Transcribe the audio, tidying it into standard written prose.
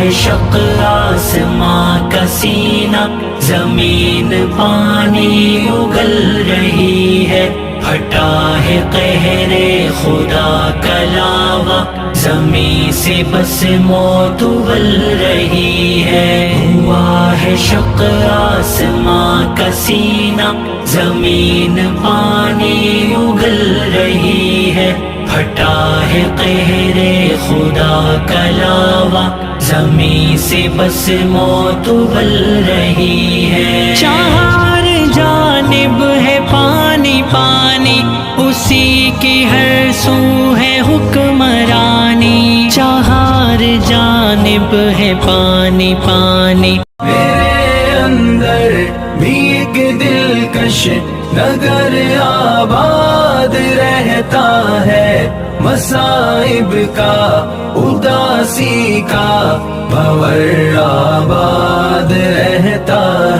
ہے شق آسماں کا سینہ، زمین پانی اگل رہی ہے، پھٹا ہے قہر خدا کا لاوا، زمین سے بس موت ابل رہی ہے۔ ہوا ہے شق آسماں کا سینہ، زمین پانی اگل رہی ہے، پھٹا ہے قہر خدا کا لاوا، زمین سے بس موت ابل رہی ہے۔ چار جانب ہے پانی پانی، اسی کی ہر سو ہے حکمرانی، چار جانب ہے پانی پانی۔ میرے اندر بھی ایک دلکش نگر آباد رہتا ہے، مصائب کا اداسی کا بھور آباد رہتا